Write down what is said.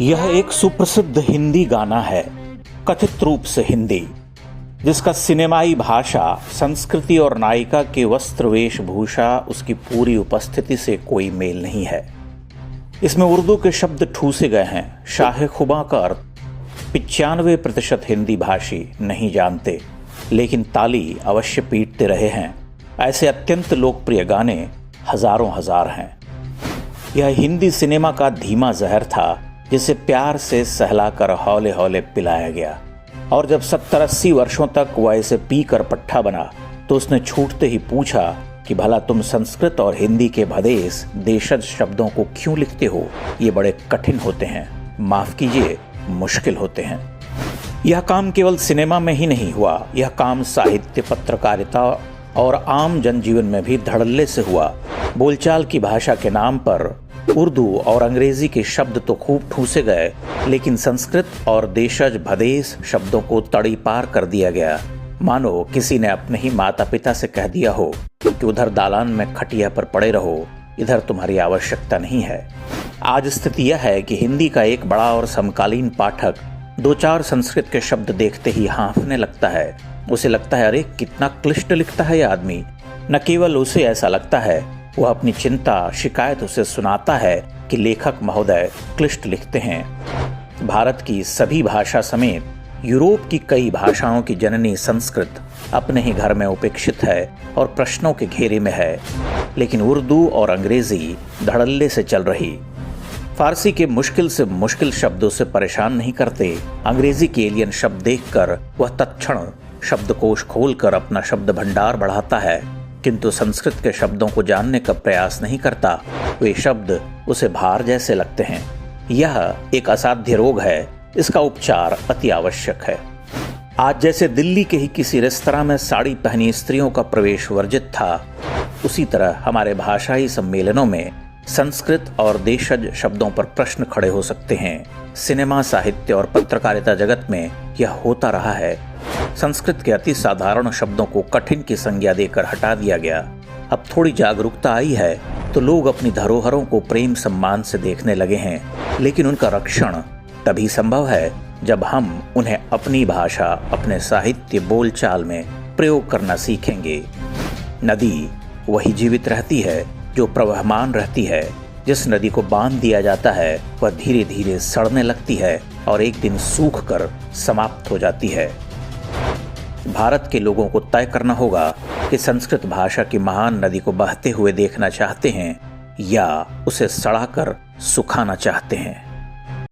यह एक सुप्रसिद्ध हिंदी गाना है, कथित रूप से हिंदी, जिसका सिनेमाई भाषा, संस्कृति और नायिका के वस्त्र वेशभूषा, उसकी पूरी उपस्थिति से कोई मेल नहीं है। इसमें उर्दू के शब्द ठूसे गए हैं। शाह खुबा का अर्थ 95% हिंदी भाषी नहीं जानते, लेकिन ताली अवश्य पीटते रहे हैं। ऐसे अत्यंत लोकप्रिय गाने हजारों हजार हैं। यह हिंदी सिनेमा का धीमा जहर था, जिसे प्यार से सहलाकर हौले हौले पिलाया गया, और जब 70-80 वर्षों तक वह इसे पीकर पट्ठा बना तो उसने छूटते ही पूछा कि भला तुम संस्कृत और हिंदी के भदेस देशज शब्दों को क्यों लिखते हो? ये बड़े कठिन होते हैं, माफ कीजिए, मुश्किल होते हैं। यह काम केवल सिनेमा में ही नहीं हुआ, यह काम साहित्य, पत्रकारिता और आम जनजीवन में भी धड़ल्ले से हुआ। बोलचाल की भाषा के नाम पर उर्दू और अंग्रेजी के शब्द तो खूब ठूसे गए, लेकिन संस्कृत और देशज भदेस शब्दों को तड़ी पार कर दिया गया। मानो किसी ने अपने ही माता पिता से कह दिया हो कि उधर दालान में खटिया पर पड़े रहो, इधर तुम्हारी आवश्यकता नहीं है। आज स्थिति यह है कि हिंदी का एक बड़ा और समकालीन पाठक 2-4 संस्कृत के शब्द देखते ही हाँफने लगता है। उसे लगता है, अरे कितना क्लिष्ट लिखता है यह आदमी। न केवल उसे ऐसा लगता है, वह अपनी चिंता, शिकायत उसे सुनाता है कि लेखक महोदय क्लिष्ट लिखते हैं। भारत की सभी भाषा समेत यूरोप की कई भाषाओं की जननी संस्कृत अपने ही घर में उपेक्षित है और प्रश्नों के घेरे में है, लेकिन उर्दू और अंग्रेजी धड़ल्ले से चल रही। फारसी के मुश्किल से मुश्किल शब्दों से परेशान नहीं करते। अंग्रेजी के एलियन शब्द देखकर वह तत्क्षण शब्दकोश खोलकर अपना शब्द भंडार बढ़ाता है, किंतु संस्कृत के शब्दों को जानने का प्रयास नहीं करता। वे शब्द उसे भार जैसे लगते हैं। यह एक असाध्य रोग है, इसका उपचार अति आवश्यक है। आज जैसे दिल्ली के ही किसी रेस्तरां में साड़ी पहनी स्त्रियों का प्रवेश वर्जित था, उसी तरह हमारे भाषाई सम्मेलनों में संस्कृत और देशज शब्दों पर प्रश्न खड़े हो सकते हैं। सिनेमा, साहित्य और पत्रकारिता जगत में यह होता रहा है। संस्कृत के अति साधारण शब्दों को कठिन की संज्ञा देकर हटा दिया गया। अब थोड़ी जागरूकता आई है तो लोग अपनी धरोहरों को प्रेम सम्मान से देखने लगे हैं, लेकिन उनका रक्षण तभी संभव है जब हम उन्हें अपनी भाषा, अपने साहित्य, बोलचाल में प्रयोग करना सीखेंगे। नदी वही जीवित रहती है जो प्रवहमान रहती है। जिस नदी को बांध दिया जाता है वह धीरे धीरे सड़ने लगती है और एक दिन सूख कर समाप्त हो जाती है। भारत के लोगों को तय करना होगा कि संस्कृत भाषा की महान नदी को बहते हुए देखना चाहते हैं या उसे सड़ाकर सुखाना चाहते हैं।